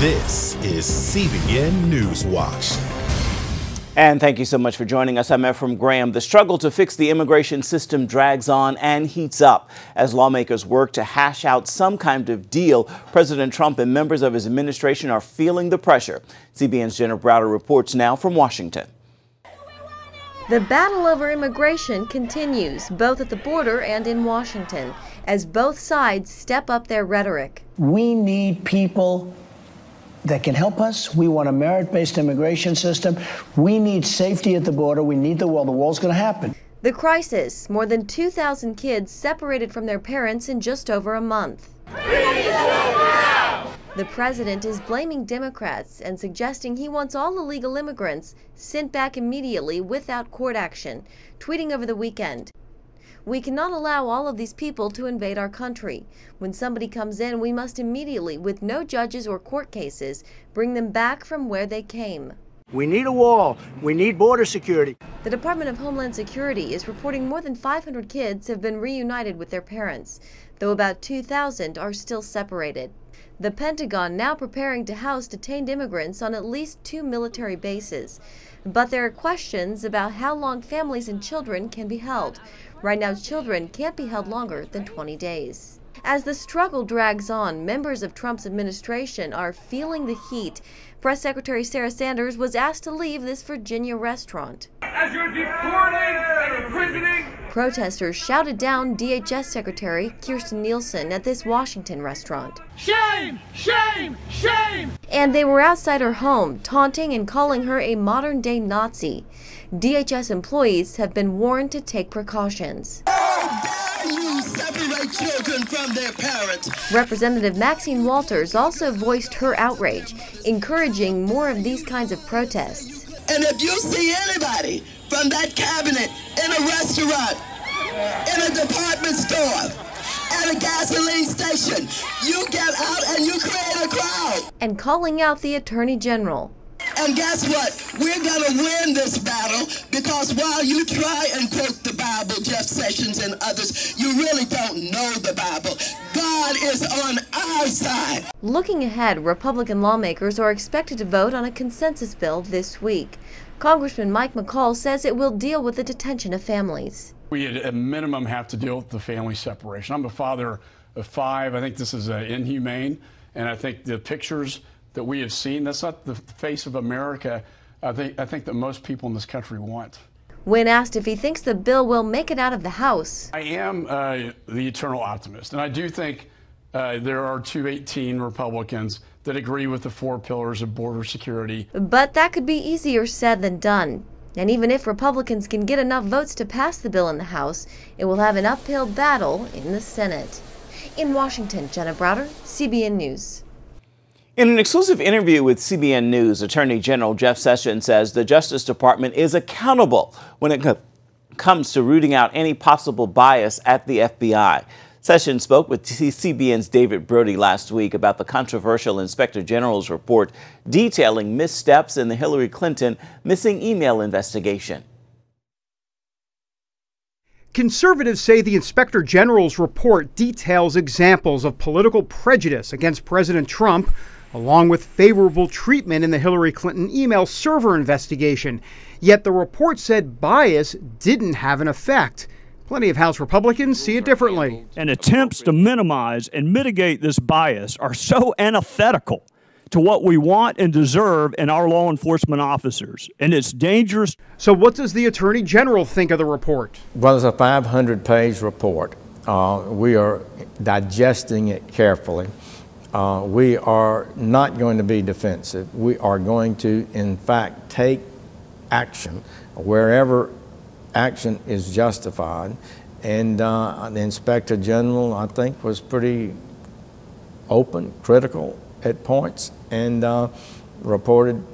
This is CBN NewsWatch. And thank you so much for joining us. I'm Ephraim Graham. The struggle to fix the immigration system drags on and heats up as lawmakers work to hash out some kind of deal. President Trump and members of his administration are feeling the pressure. CBN's Jenna Browder reports now from Washington. The battle over immigration continues, both at the border and in Washington, as both sides step up their rhetoric. We need people that can help us. We want a merit-based immigration system. We need safety at the border. We need the wall. The wall's going to happen. The crisis, more than 2,000 kids separated from their parents in just over a month. The president is blaming Democrats and suggesting he wants all illegal immigrants sent back immediately without court action, tweeting over the weekend, "We cannot allow all of these people to invade our country. When somebody comes in, we must immediately, with no judges or court cases, bring them back from where they came." We need a wall. We need border security. The Department of Homeland Security is reporting more than 500 kids have been reunited with their parents, though about 2,000 are still separated. The Pentagon now preparing to house detained immigrants on at least 2 military bases. But there are questions about how long families and children can be held. Right now, children can't be held longer than 20 days. As the struggle drags on, members of Trump's administration are feeling the heat. Press Secretary Sarah Sanders was asked to leave this Virginia restaurant. As you're deporting and imprisoning. Protesters shouted down DHS Secretary Kirstjen Nielsen at this Washington restaurant. Shame! Shame! Shame! And they were outside her home, taunting and calling her a modern-day Nazi. DHS employees have been warned to take precautions. How dare you separate children from their parents? Representative Maxine Walters also voiced her outrage, encouraging more of these kinds of protests. And if you see anybody from that cabinet in a restaurant, in a department store, at a gasoline station, you get out and you create a crowd. And calling out the Attorney General. And guess what? We're going to win this battle because while you try and quote the Bible, Jeff Sessions and others, you really don't know the Bible. God is on our side. Looking ahead, Republican lawmakers are expected to vote on a consensus bill this week. Congressman Mike McCall says it will deal with the detention of families. We at a minimum have to deal with the family separation. I'm a father of 5. I think this is inhumane, and I think the pictures that we have seen, that's not the face of America I think that most people in this country want. When asked if he thinks the bill will make it out of the House. I am the eternal optimist, and I do think there are 218 Republicans that agree with the 4 pillars of border security. But that could be easier said than done. And even if Republicans can get enough votes to pass the bill in the House, it will have an uphill battle in the Senate. In Washington, Jenna Browder, CBN News. In an exclusive interview with CBN News, Attorney General Jeff Sessions says the Justice Department is accountable when it comes to rooting out any possible bias at the FBI. Sessions spoke with CBN's David Brody last week about the controversial Inspector General's report detailing missteps in the Hillary Clinton missing email investigation. Conservatives say the Inspector General's report details examples of political prejudice against President Trump, along with favorable treatment in the Hillary Clinton email server investigation. Yet the report said bias didn't have an effect. Plenty of House Republicans see it differently. And attempts to minimize and mitigate this bias are so antithetical to what we want and deserve in our law enforcement officers, and it's dangerous. So what does the Attorney General think of the report? Well, it's a 500-page report. We are digesting it carefully. We are not going to be defensive. We are going to, in fact, take action wherever action is justified. And the Inspector General, I think, was pretty open, critical at points, and reported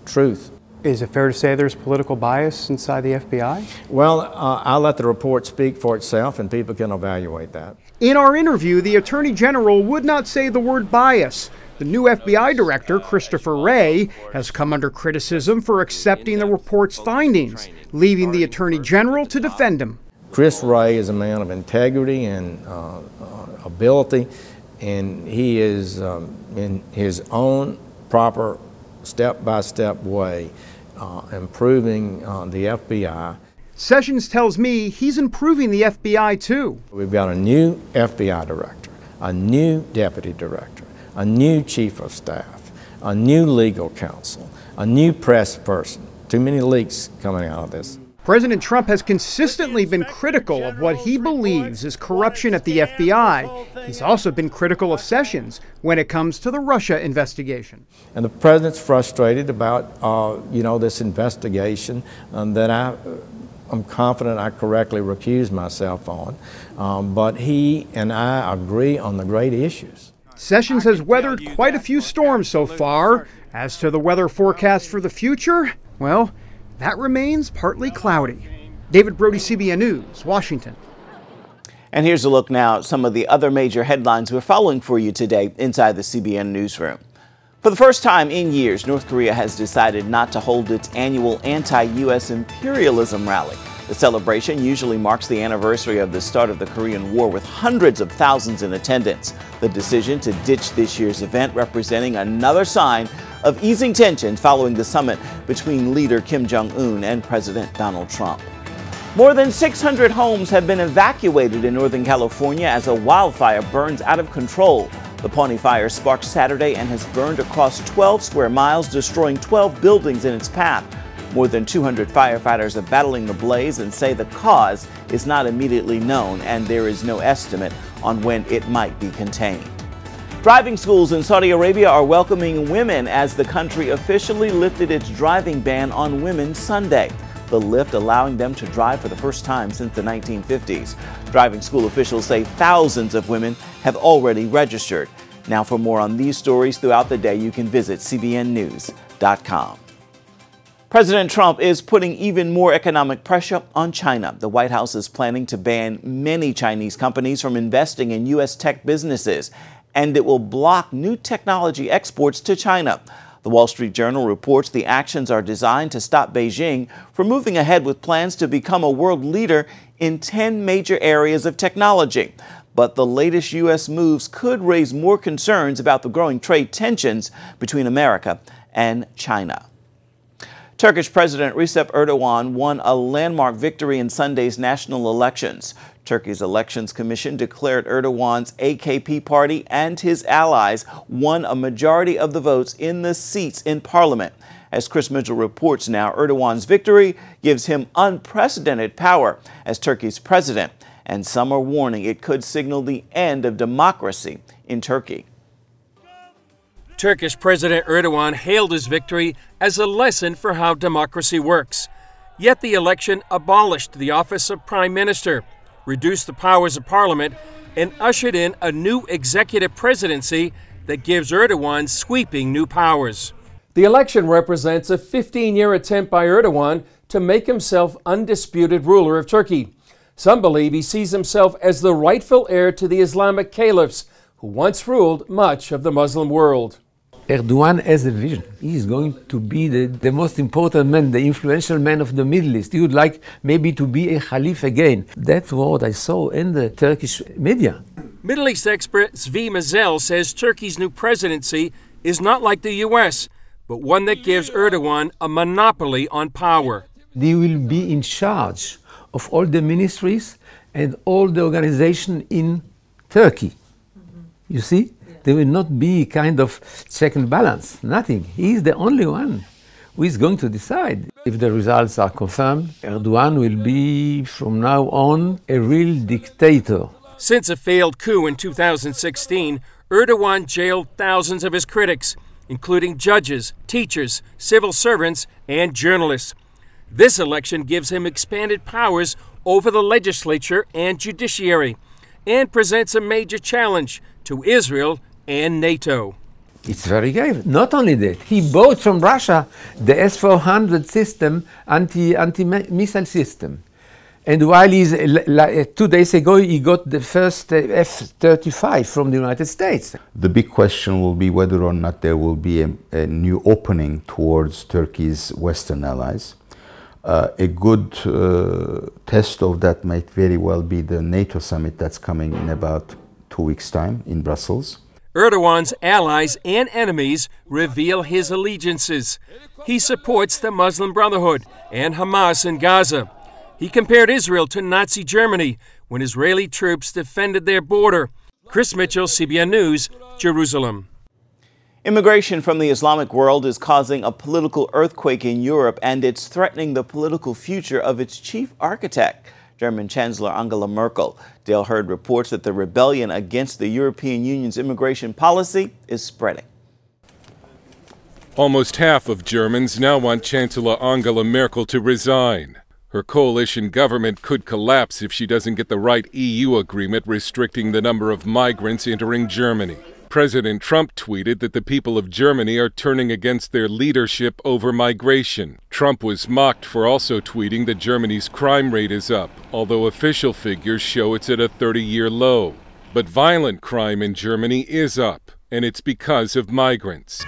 truth. Is it fair to say there's political bias inside the FBI? Well, I'll let the report speak for itself, and people can evaluate that. In our interview, the Attorney General would not say the word bias. The new FBI director, Christopher Wray, has come under criticism for accepting the report's findings, leaving the Attorney General to defend him. Chris Wray is a man of integrity and ability, and he is in his own proper step-by-step way, improving the FBI. Sessions tells me he's improving the FBI too. We've got a new FBI director, a new deputy director, a new chief of staff, a new legal counsel, a new press person. Too many leaks coming out of this. President Trump has consistently been critical of what he believes is corruption at the FBI. He's also been critical of Sessions when it comes to the Russia investigation. And the president's frustrated about, this investigation that I'm confident I correctly recused myself on. But he and I agree on the great issues. Sessions has weathered quite a few storms so far. As to the weather forecast for the future, well, that remains partly cloudy. David Brody, CBN News, Washington. And here's a look now at some of the other major headlines we're following for you today inside the CBN newsroom. For the first time in years, North Korea has decided not to hold its annual anti-U.S. imperialism rally. The celebration usually marks the anniversary of the start of the Korean War, with hundreds of thousands in attendance. The decision to ditch this year's event representing another sign of easing tensions following the summit between leader Kim Jong-un and President Donald Trump. More than 600 homes have been evacuated in Northern California as a wildfire burns out of control. The Pawnee fire sparked Saturday and has burned across 12 square miles, destroying 12 buildings in its path. More than 200 firefighters are battling the blaze and say the cause is not immediately known, and there is no estimate on when it might be contained. Driving schools in Saudi Arabia are welcoming women as the country officially lifted its driving ban on women Sunday. The lift allowing them to drive for the first time since the 1950s. Driving school officials say thousands of women have already registered. Now, for more on these stories throughout the day, you can visit cbnnews.com. President Trump is putting even more economic pressure on China. The White House is planning to ban many Chinese companies from investing in U.S. tech businesses, and it will block new technology exports to China. The Wall Street Journal reports the actions are designed to stop Beijing from moving ahead with plans to become a world leader in 10 major areas of technology. But the latest U.S. moves could raise more concerns about the growing trade tensions between America and China. Turkish President Recep Erdogan won a landmark victory in Sunday's national elections. Turkey's Elections Commission declared Erdogan's AKP party and his allies won a majority of the votes in the seats in parliament. As Chris Mitchell reports now, Erdogan's victory gives him unprecedented power as Turkey's president, and some are warning it could signal the end of democracy in Turkey. Turkish President Erdogan hailed his victory as a lesson for how democracy works. Yet the election abolished the office of Prime Minister, reduced the powers of Parliament, and ushered in a new executive presidency that gives Erdogan sweeping new powers. The election represents a 15-year attempt by Erdogan to make himself undisputed ruler of Turkey. Some believe he sees himself as the rightful heir to the Islamic caliphs who once ruled much of the Muslim world. Erdogan has a vision. He is going to be the most important man, the influential man of the Middle East. He would like maybe to be a Khalif again. That's what I saw in the Turkish media. Middle East expert Zvi Mazel says Turkey's new presidency is not like the U.S., but one that gives Erdogan a monopoly on power. They will be in charge of all the ministries and all the organization in Turkey. You see? There will not be kind of check and balance, nothing. He is the only one who is going to decide. If the results are confirmed, Erdogan will be from now on a real dictator. Since a failed coup in 2016, Erdogan jailed thousands of his critics, including judges, teachers, civil servants, and journalists. This election gives him expanded powers over the legislature and judiciary, and presents a major challenge to Israel and NATO. It's very grave. Not only that, he bought from Russia the S-400 system, anti-missile system. And while 2 days ago, he got the first F-35 from the United States. The big question will be whether or not there will be a new opening towards Turkey's Western allies. A good test of that might very well be the NATO summit that's coming in about 2 weeks' time in Brussels. Erdogan's allies and enemies reveal his allegiances. He supports the Muslim Brotherhood and Hamas in Gaza. He compared Israel to Nazi Germany when Israeli troops defended their border. Chris Mitchell, CBN News, Jerusalem. Immigration from the Islamic world is causing a political earthquake in Europe, and it's threatening the political future of its chief architect, German Chancellor Angela Merkel. Dale Hurd reports that the rebellion against the European Union's immigration policy is spreading. Almost half of Germans now want Chancellor Angela Merkel to resign. Her coalition government could collapse if she doesn't get the right EU agreement restricting the number of migrants entering Germany. President Trump tweeted that the people of Germany are turning against their leadership over migration. Trump was mocked for also tweeting that Germany's crime rate is up, although official figures show it's at a 30-year low. But violent crime in Germany is up, and it's because of migrants.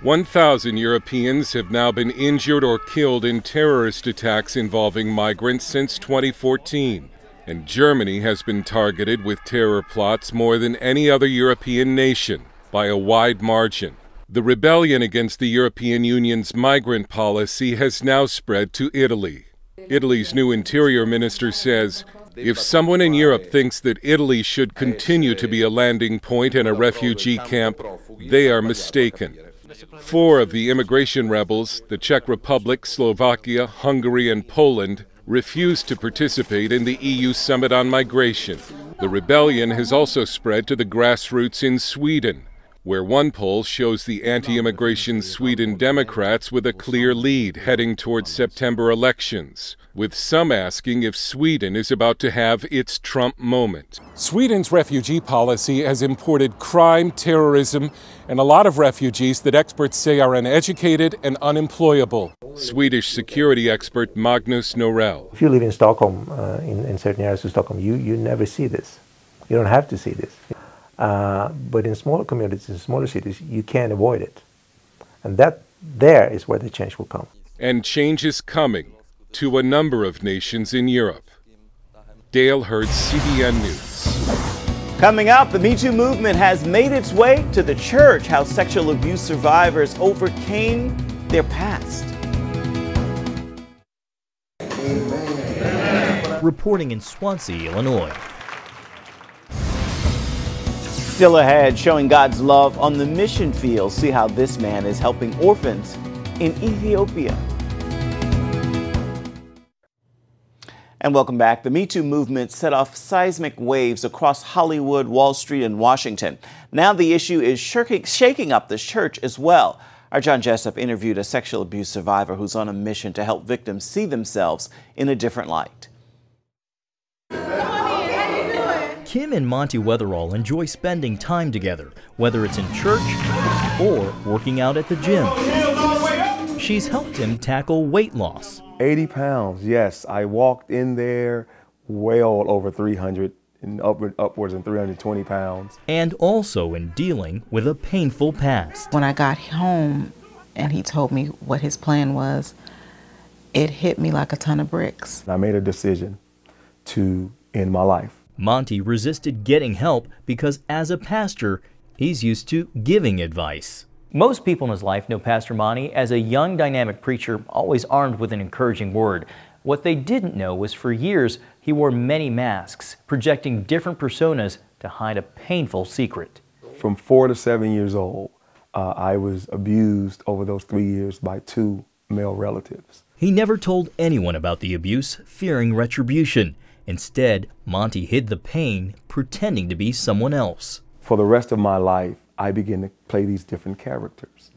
1,000 Europeans have now been injured or killed in terrorist attacks involving migrants since 2014. And Germany has been targeted with terror plots more than any other European nation, by a wide margin. The rebellion against the European Union's migrant policy has now spread to Italy. Italy's new interior minister says, if someone in Europe thinks that Italy should continue to be a landing point and a refugee camp, they are mistaken. 4 of the immigration rebels, the Czech Republic, Slovakia, Hungary, and Poland, refused to participate in the EU Summit on Migration. The rebellion has also spread to the grassroots in Sweden, where one poll shows the anti-immigration Sweden Democrats with a clear lead heading towards September elections, with some asking if Sweden is about to have its Trump moment. Sweden's refugee policy has imported crime, terrorism, and a lot of refugees that experts say are uneducated and unemployable. Swedish security expert Magnus Norell. If you live in Stockholm, in certain areas of Stockholm, you never see this. You don't have to see this. But in smaller communities, in smaller cities, you can't avoid it. And that there is where the change will come. And change is coming to a number of nations in Europe. Dale Hurd, CBN News. Coming up, the Me Too movement has made its way to the church, how sexual abuse survivors overcame their past. Reporting in Swansea, Illinois. Still ahead, showing God's love on the mission field. See how this man is helping orphans in Ethiopia. And welcome back. The Me Too movement set off seismic waves across Hollywood, Wall Street, and Washington. Now the issue is shaking up the church as well. Our John Jessup interviewed a sexual abuse survivor who's on a mission to help victims see themselves in a different light. Kim and Monty Weatherall enjoy spending time together, whether it's in church or working out at the gym. She's helped him tackle weight loss. 80 pounds, yes. I walked in there well over 300 and upwards of 320 pounds. And also in dealing with a painful past. When I got home and he told me what his plan was, it hit me like a ton of bricks. I made a decision to end my life. Monty resisted getting help because as a pastor, he's used to giving advice. Most people in his life know Pastor Monty as a young, dynamic preacher, always armed with an encouraging word. What they didn't know was for years, he wore many masks, projecting different personas to hide a painful secret. From 4 to 7 years old, I was abused over those 3 years by 2 male relatives. He never told anyone about the abuse, fearing retribution. Instead, Monty hid the pain, pretending to be someone else. For the rest of my life, I began to play these different characters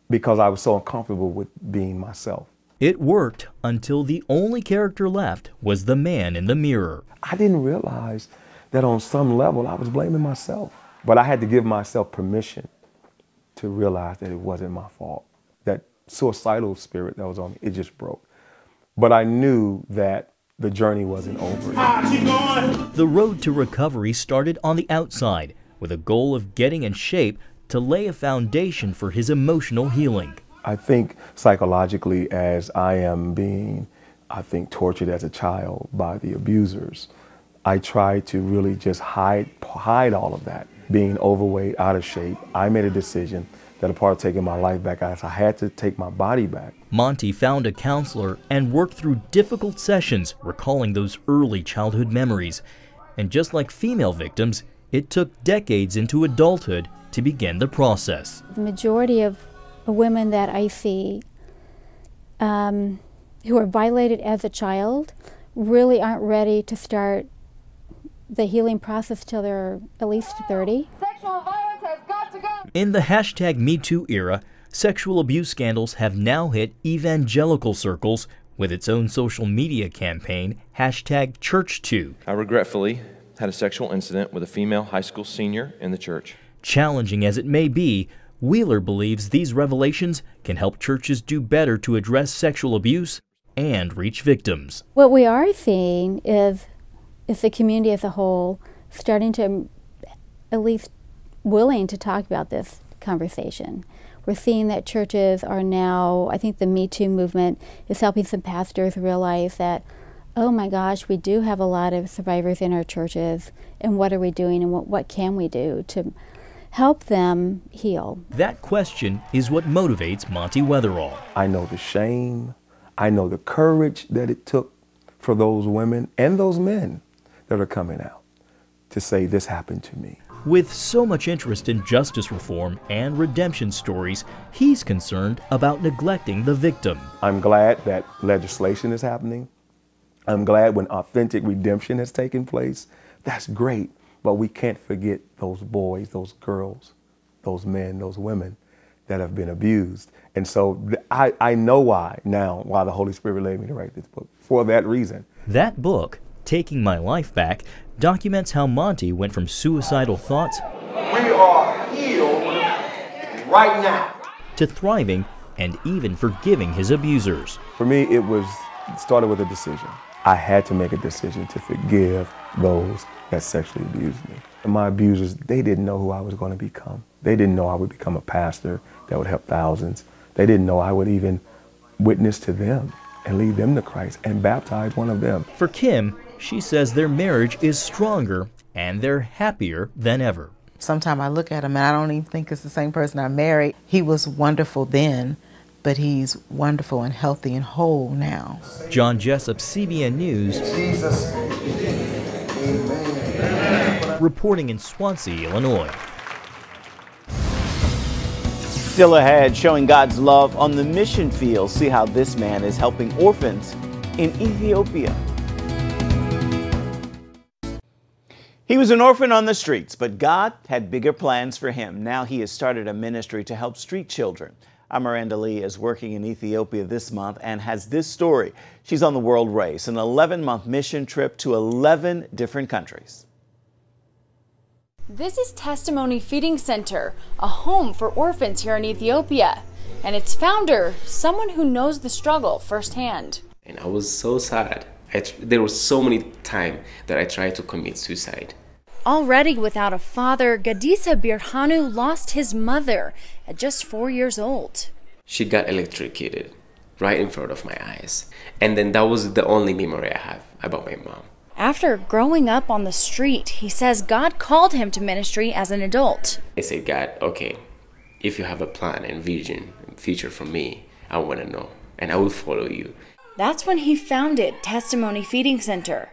because I was so uncomfortable with being myself. It worked until the only character left was the man in the mirror. I didn't realize that on some level I was blaming myself, but I had to give myself permission to realize that it wasn't my fault. That suicidal spirit that was on me, it just broke. But I knew that the journey wasn't over. The road to recovery started on the outside, with a goal of getting in shape to lay a foundation for his emotional healing. I think psychologically, as I am being, tortured as a child by the abusers, I try to really just hide all of that. being overweight, out of shape, I made a decision that a part of taking my life back, I had to take my body back. Monty found a counselor and worked through difficult sessions, recalling those early childhood memories. And just like female victims, it took decades into adulthood to begin the process. The majority of women that I see who are violated as a child really aren't ready to start the healing process till they're at least 30. Sexual violence has got to go. In the #MeToo era, sexual abuse scandals have now hit evangelical circles with its own social media campaign, #ChurchToo. I regretfully had a sexual incident with a female high school senior in the church. Challenging as it may be, Wheeler believes these revelations can help churches do better to address sexual abuse and reach victims. What we are seeing is the community as a whole starting to at least willing to talk about this conversation. We're seeing that churches are now, I think the Me Too movement is helping some pastors realize that, oh my gosh, we do have a lot of survivors in our churches, and what are we doing and what can we do to help them heal? That question is what motivates Monty Weatherall. I know the shame, I know the courage that it took for those women and those men that are coming out to say this happened to me. With so much interest in justice reform and redemption stories, he's concerned about neglecting the victim. I'm glad that legislation is happening. I'm glad when authentic redemption has taken place. That's great, but we can't forget those boys, those girls, those men, those women that have been abused. And so I know why the Holy Spirit led me to write this book, for that reason. That book, Taking My Life Back, documents how Monty went from suicidal thoughts We are healed right now to thriving and even forgiving his abusers. For me, it started with a decision. I had to make a decision to forgive those that sexually abused me. And my abusers, they didn't know who I was going to become. They didn't know I would become a pastor that would help thousands. They didn't know I would even witness to them and lead them to Christ and baptize one of them. For Kim, she says their marriage is stronger and they're happier than ever. Sometimes I look at him and I don't even think it's the same person I married. He was wonderful then, but he's wonderful and healthy and whole now. John Jessup, CBN News. Jesus. Amen. Reporting in Swansea, Illinois. Still ahead, showing God's love on the mission field. See how this man is helping orphans in Ethiopia. He was an orphan on the streets, but God had bigger plans for him. Now he has started a ministry to help street children. Miranda Lee is working in Ethiopia this month and has this story. She's on the world race, an 11-month mission trip to 11 different countries. This is Testimony Feeding Center, a home for orphans here in Ethiopia. And its founder, someone who knows the struggle firsthand. And I was so sad. There was so many times that I tried to commit suicide. Already without a father, Gadisa Birhanu lost his mother at just 4 years old. She got electrocuted right in front of my eyes. And then that was the only memory I have about my mom. After growing up on the street, he says God called him to ministry as an adult. I said, God, okay, if you have a plan and vision and future for me, I want to know, and I will follow you. That's when he founded Testimony Feeding Center.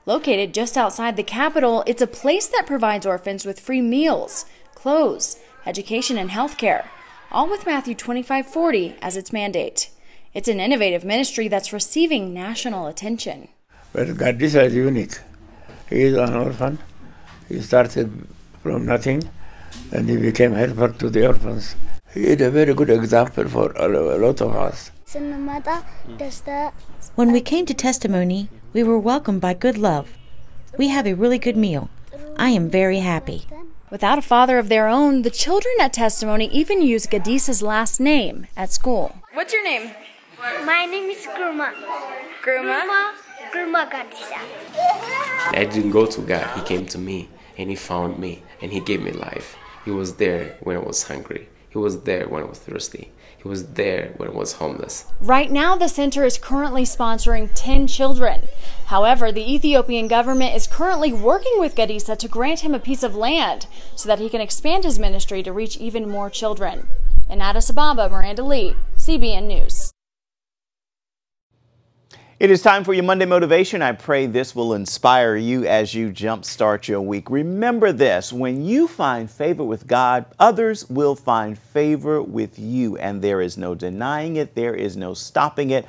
Located just outside the capital, it's a place that provides orphans with free meals, clothes, education, and health care, all with Matthew 25:40 as its mandate. It's an innovative ministry that's receiving national attention. But Gadisa is unique. He is an orphan. He started from nothing, and he became helper to the orphans. He is a very good example for a lot of us. When we came to Testimony, we were welcomed by good love. We have a really good meal. I am very happy. Without a father of their own, the children at Testimony even use Gadisa's last name at school. What's your name? My name is Gruma. Gruma Gadisa. I didn't go to God. He came to me, and he found me, and he gave me life. He was there when I was hungry. He He was there when I was thirsty. He was there when I was homeless. Right now, the center is currently sponsoring 10 children. However, the Ethiopian government is currently working with Gadisa to grant him a piece of land so that he can expand his ministry to reach even more children. In Addis Ababa, Miranda Lee, CBN News. It is time for your Monday Motivation. I pray this will inspire you as you jumpstart your week. Remember this, when you find favor with God, others will find favor with you, and there is no denying it. There is no stopping it.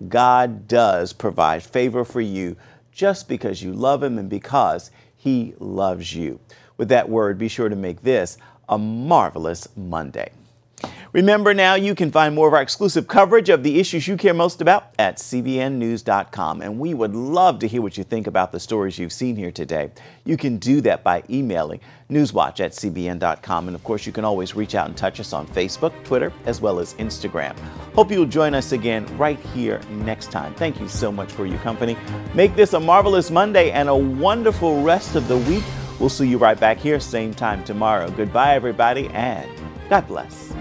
God does provide favor for you just because you love Him and because He loves you. With that word, be sure to make this a marvelous Monday. Remember now, you can find more of our exclusive coverage of the issues you care most about at cbnnews.com. And we would love to hear what you think about the stories you've seen here today. You can do that by emailing newswatch@cbn.com. And of course, you can always reach out and touch us on Facebook, Twitter, as well as Instagram. Hope you'll join us again right here next time. Thank you so much for your company. Make this a marvelous Monday and a wonderful rest of the week. We'll see you right back here, same time tomorrow. Goodbye, everybody, and God bless.